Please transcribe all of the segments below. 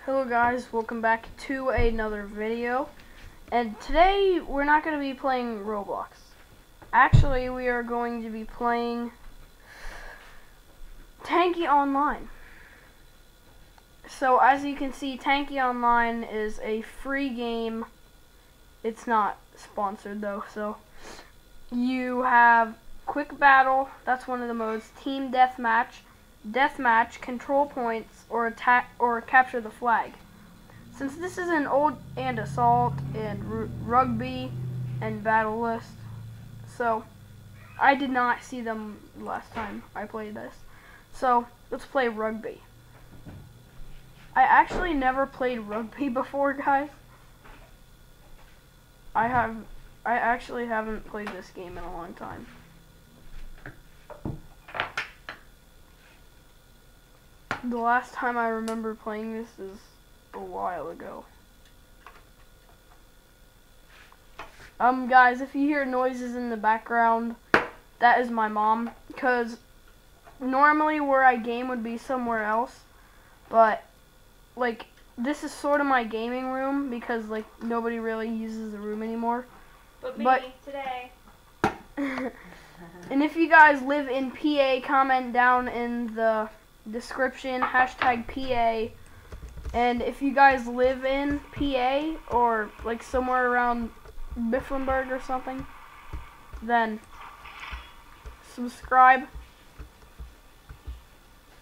Hello guys, welcome back to another video. And today we're not going to be playing Roblox. Actually, we are going to be playing Tanki Online. So as you can see, Tanki Online is a free game. It's not sponsored though. So you have quick battle, that's one of the modes, team deathmatch, control points, or attack or capture the flag. Since this is an old and assault and rugby and battle list, so I did not see them last time I played this. So let's play rugby. I actually never played rugby before, guys. I actually haven't played this game in a long time. The last time I remember playing this is a while ago. Guys, if you hear noises in the background, that is my mom, because normally where I game would be somewhere else, but like this is sort of my gaming room because like nobody really uses the room anymore. But today. And if you guys live in PA, comment down in the description #PA. And if you guys live in PA or like somewhere around Mifflinburg or something, then subscribe.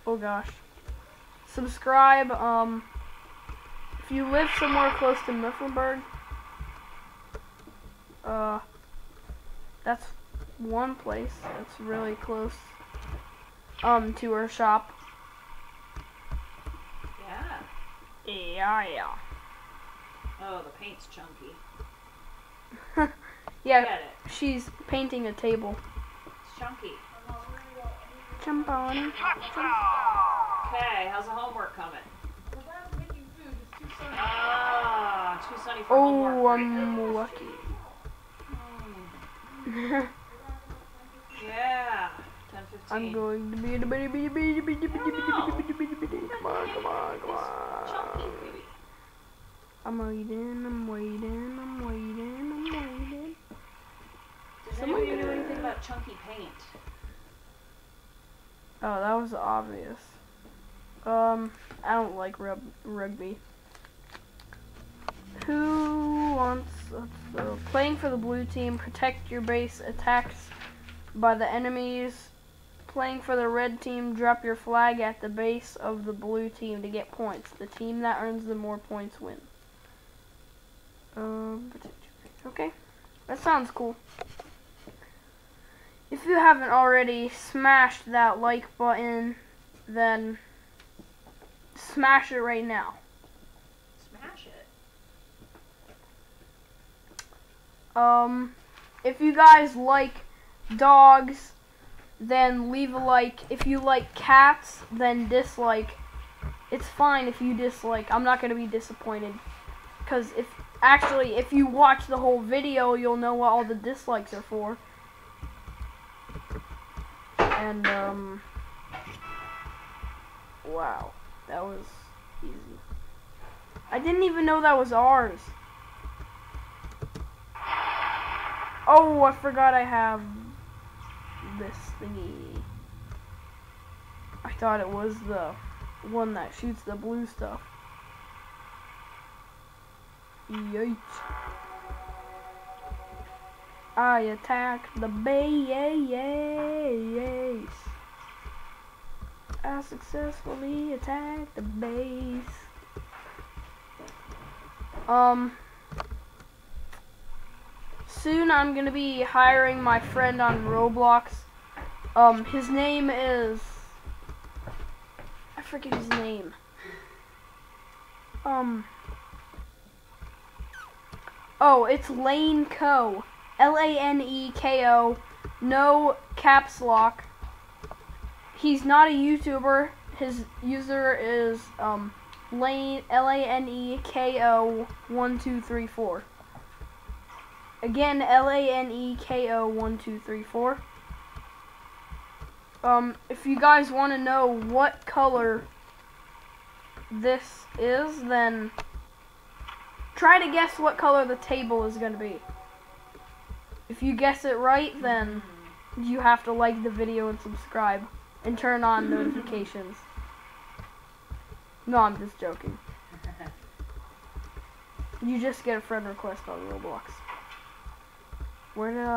Oh gosh, subscribe. If you live somewhere close to Mifflinburg, that's one place that's really close to our shop. Yeah. Oh, the paint's chunky. Yeah, she's painting a table. It's chunky. Jump on. Okay, how's the homework coming? Ah, too sunny for homework. Oh, I'm lucky. Yeah, 10:15. I'm going to be the baby. Come on. Chunky, baby. I'm waiting. Does anybody know anything about chunky paint? Oh, that was obvious. I don't like rugby. Who wants playing for the blue team? Protect your base. Attacks by the enemies. Playing for the red team, drop your flag at the base of the blue team to get points. The team that earns the more points wins. Okay, that sounds cool. If you haven't already smashed that like button, then smash it right now. Smash it. If you guys like dogs, then leave a like. If you like cats, then dislike. It's fine if you dislike. I'm not gonna be disappointed, because if you watch the whole video, you'll know what all the dislikes are for. And wow, that was easy. I didn't even know that was ours. Oh, I forgot I have this thingy. I thought it was the one that shoots the blue stuff. Yikes. I attacked the base. I successfully attacked the base. Soon I'm gonna be hiring my friend on Roblox. His name is, I forget his name. Oh, it's Laneko. Laneko. No caps lock. He's not a YouTuber. His user is Laneko1234. Again, Laneko1234. If you guys want to know what color this is, then try to guess what color the table is going to be. If you guess it right, then you have to like the video and subscribe and turn on notifications. No, I'm just joking. You just get a friend request on Roblox. Where did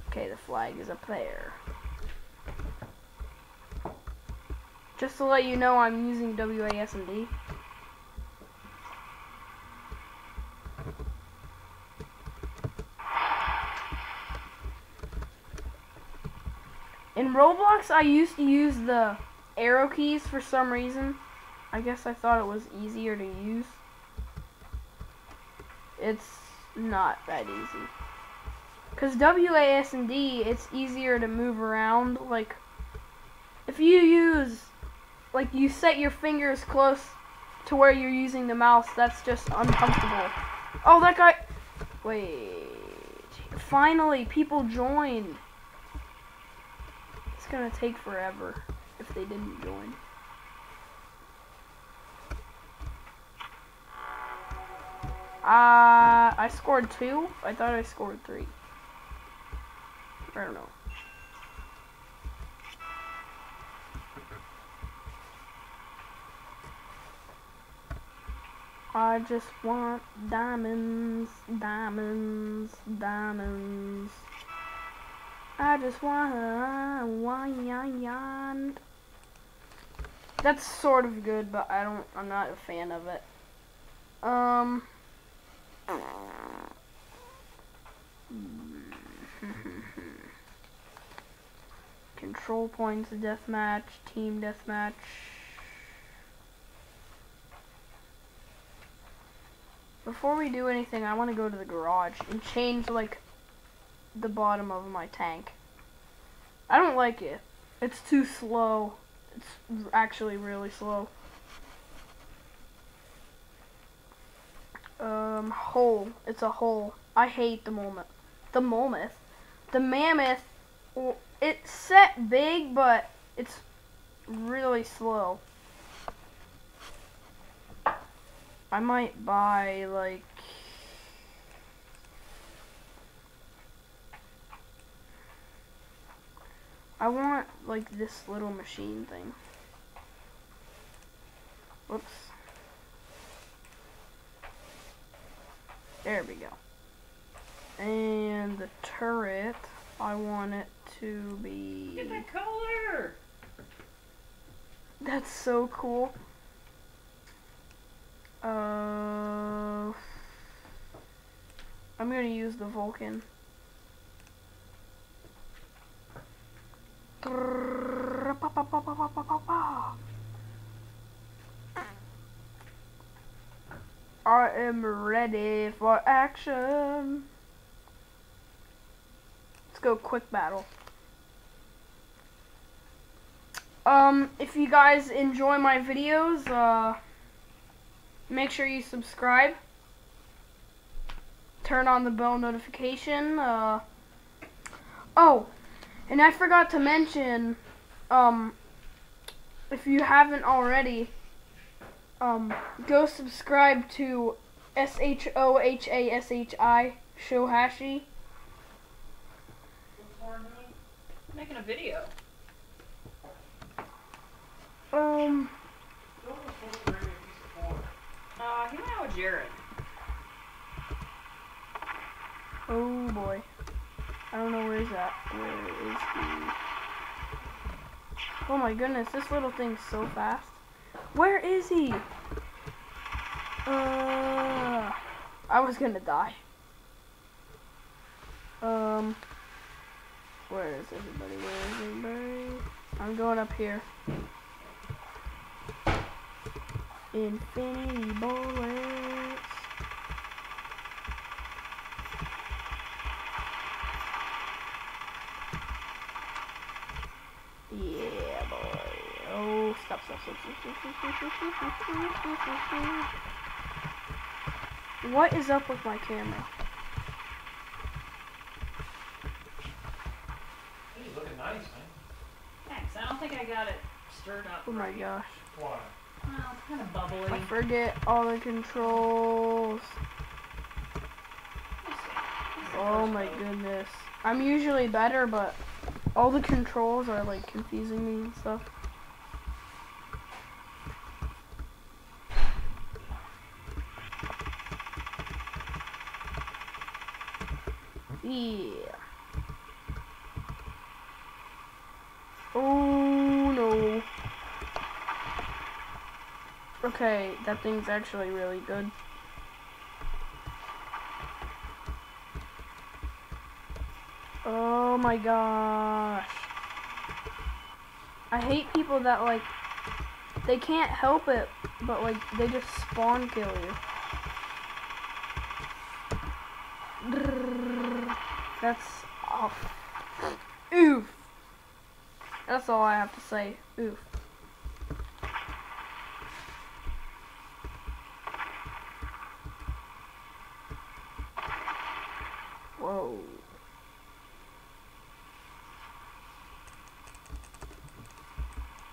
okay, the flag is up there. Just to let you know, I'm using WASD. In Roblox, I used to use the arrow keys for some reason. I guess I thought it was easier to use. It's not that easy. Because WASD, it's easier to move around. Like, if you use, like, you set your fingers close to where you're using the mouse, that's just uncomfortable. Oh, that guy, wait. Finally, people joined. It's gonna take forever if they didn't join. I scored 2. I thought I scored 3. I don't know. I just want diamonds, diamonds, diamonds. I just want one. That's sort of good, but I'm not a fan of it. Control points, deathmatch, team deathmatch. Before we do anything, I want to go to the garage and change, like, the bottom of my tank. I don't like it. It's too slow. It's actually really slow. Hole. It's a hole. I hate the mammoth. The mammoth. The mammoth. Well, it's set big, but it's really slow. I might buy, like, I want, like, this little machine thing. Whoops. There we go. And the turret, I want it to be... Get that color! That's so cool. I'm gonna use the Vulcan. I am ready for action. Let's go quick battle. If you guys enjoy my videos, make sure you subscribe. Turn on the bell notification. Oh, and I forgot to mention, if you haven't already, go subscribe to SHOHASHI Shohashi. Making a video. Hang out with Jared. Oh boy. I don't know where he's at. Where is he? Oh my goodness, this little thing's so fast. Where is he? I was gonna die. Where is everybody? Where is everybody? I'm going up here. Infinity bullets. Yeah, boy. Oh, stop. What is up with my camera? Hey, you looking nice, man. Thanks, Al. don't think I got it stirred up. Oh my right. gosh. Why? Well, it's kind of bubbly. I forget all the controls. Let's see. This is the Oh first my mode. goodness. I'm usually better, but all the controls are like confusing me and stuff. Yeah. Oh no. Okay, that thing's actually really good. Oh my gosh. I hate people that like, they can't help it, but like, they just spawn kill you. That's off. Oof. That's all I have to say. Oof. Whoa.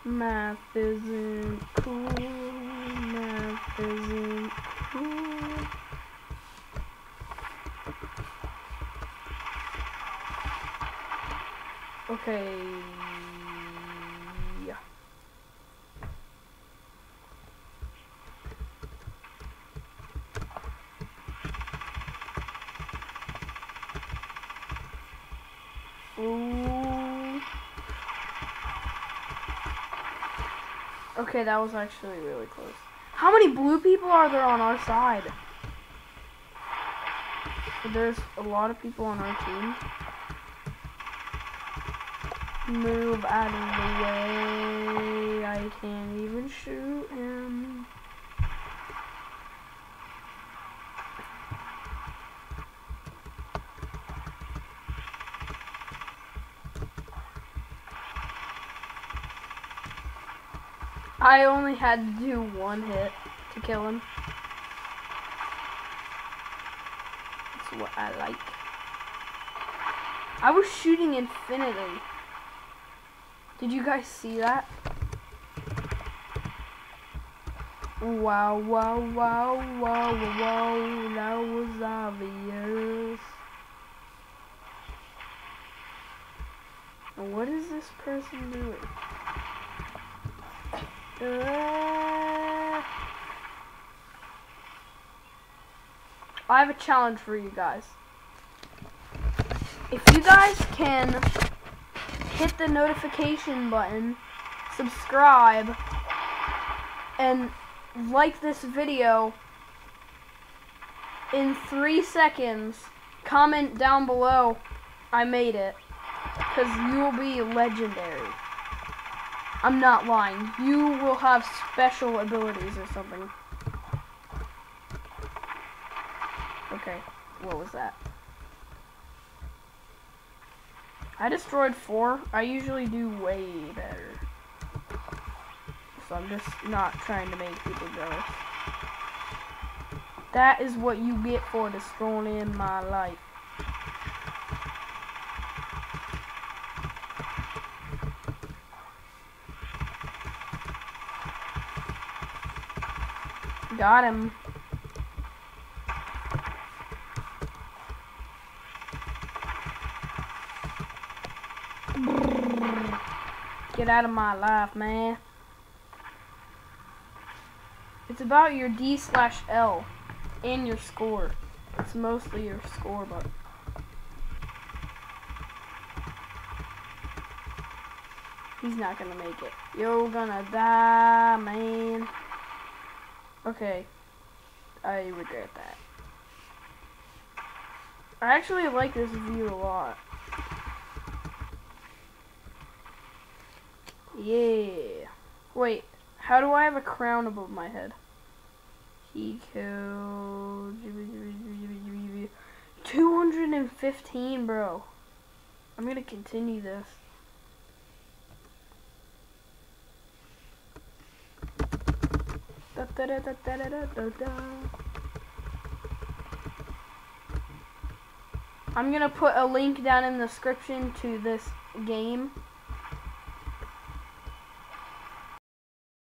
Math isn't cool. Math isn't cool. Okay. Yeah. Ooh. Okay, that was actually really close. How many blue people are there on our side? There's a lot of people on our team. Move out of the way. I can't even shoot him. I only had to do one hit to kill him. That's what I like. I was shooting infinitely. Did you guys see that? Wow, wow, wow, wow, wow, that was obvious. What is this person doing? I have a challenge for you guys. If you guys can hit the notification button, subscribe, and like this video in 3 seconds, comment down below, I made it, because you will be legendary. I'm not lying. You will have special abilities or something. Okay, what was that? I destroyed 4. I usually do way better. So I'm just not trying to make people jealous. That is what you get for destroying my life. Got him. Get out of my life, man. It's about your D/L and your score. It's mostly your score, but he's not gonna make it. You're gonna die, man. Okay, I regret that. I actually like this view a lot. Yeah. Wait, how do I have a crown above my head? He killed 215, bro. I'm gonna continue this. I'm gonna put a link down in the description to this game.